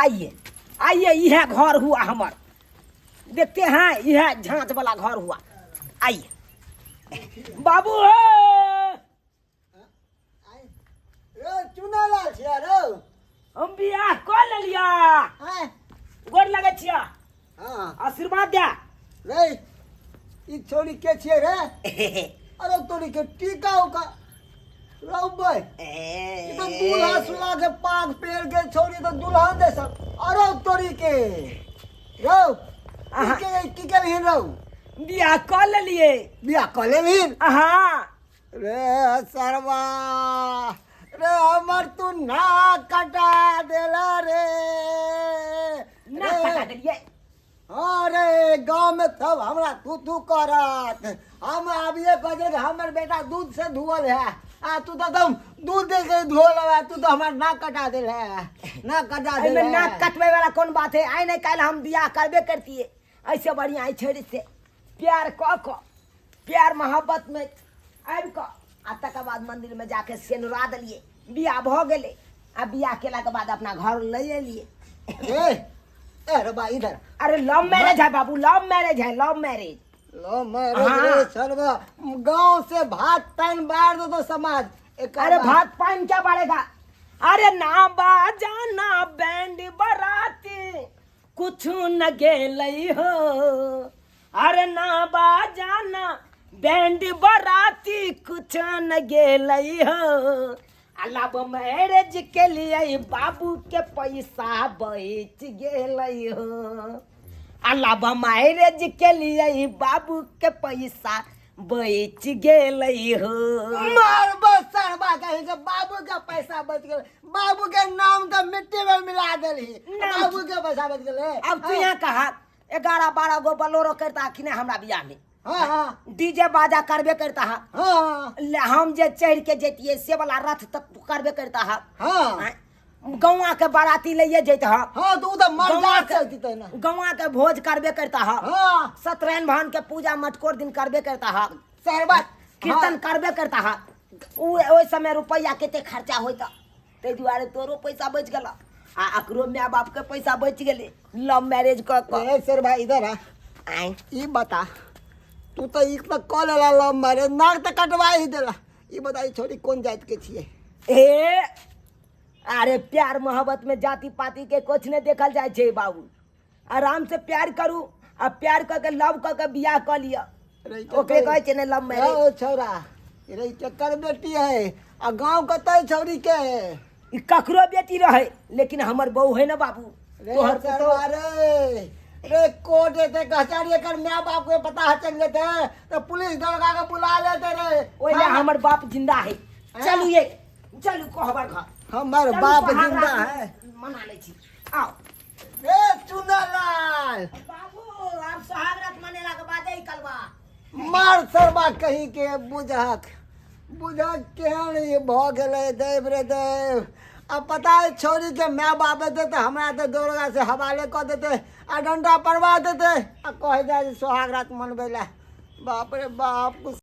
आइए आइए, यह घर हुआ हमार, देखते हैं यह झांच वाला घर हुआ। आइए बाबू चुनालाल छिया रो हम बियाह कर लेलिया, गोर लगे छिया, हाँ आशीर्वाद दे। रे ई छोरी के छिए रे अरे तोरी के टीका उका रो बे ई तो दूल्हा सुला के पाग पेड़ के छोरी तो दुल्हन दे सब अरे तोरी के रो की के हिन रो बियाह कर लेलिए। बिया कले हिन हाँ रे सरवा रे हमर तू ना कटा देला रे ना कटा देलिए। अरे गांव में सब हमरा तू करत हम अब ये बजे हमर बेटा दूध से धुअल है आ तू तो तुम दूध दे के धोल है तू तो हमार नाक कटा दे है नाक कटा दे में नाक कटवे वाला कौन बात है? आई नहीं कल हम बियाह करबे करती है, ऐसे बढ़िया आई छेड़ी से प्यार क प्यार मोहब्बत में आबि क आ तकर बाद मंदिर में जाके सेनुरा दिलिए, बियाह भ गेले। आ बियाह केला के बाद अपना घर ले एलिए। अरे बा इधर अरे लव मैरिज है बाबू, लव मैरिज है, लव मैरिज। लो मेरे सरवा गांव से भात पान बार दो तो समाज अरे भात पान क्या बढ़ेगा? अरे ना बाजा ना बैंड बराती कुछ न गेलई हो, अरे ना बाजा ना बैंड बराती कुछ न गेलई हो। अलावा मैरिज के लिए बाबू के पैसा बच गेलई हो, अलावा मैरिज के लिए बाबू के पैसा बच गेलई हो। मार बस सरवा कहीं के बाबू का पैसा बच गए, बाबू के नाम तो मिट्टी में मिला देली, बाबू के पैसा बच गए। अब तू यहाँ कहा 11-12 गो बलोरो करता कि नहीं हमरा बियाह में? हाँ हाँ डीजे बाजा करबे करता है, हाँ हम जे चढ़ के जेतिए से वाला रथ तक करबे करता है। हाँ गौवा के बाराती ले जेत है, हाँ तो उधर मर चलती तो ना गौवा के भोज करबे करता है, हाँ सत्यनारायण भगवान के पूजा मटकोर दिन करबे करता है, सरवा कीर्तन करबे करता है। ओइ समय रुपया केते खर्चा होता, ते दुआरे तोरो पैसा बच गेला आ अकरो माय बाप के पैसा बच गेले लव मैरिज क। सरवा इधर आ ई बता तू तो एक तो कॉल ला मारे नाक तो कटवा ही देला, ई बता ई छोरी कौन जात के छिए? ए अरे प्यार मोहब्बत में जाति पाति के कुछ नहीं देखल जाए छे बाबू, आराम से प्यार करू आ प्यार क के लव क के बियाह क लिया, ओकरे कहे छे ने लव मैरिज। ओ छोरा रे चक्कर बेटी है आ गांव का तय छोरी के ई ककरो बेटी रहे लेकिन हमर बहू है ना बाबू। तोहर सरवा रे कोर्ट देते कचहरी कर माँ बाप को पता चल लेते तो पुलिस दरोगा के बुला लेते रे। ओइले हमर बाप जिंदा है, चलू ये चलू कहबर घर, हमार बाप जिंदा है, मना ले छी। आओ रे चुनालाल बाबू, आप सुहागरात मनेला के बाद ही कलवा मार सरवा कहीं के बुझक केहन ये भ गेले देव रे देव। अब पता है छोरी के माँ बाप देते तो हमरा तो दरोगा से हवाले कर देते आ डंडा परवा देते आ कह जाए सुहागरात मनबे ला। बाप रे बाप।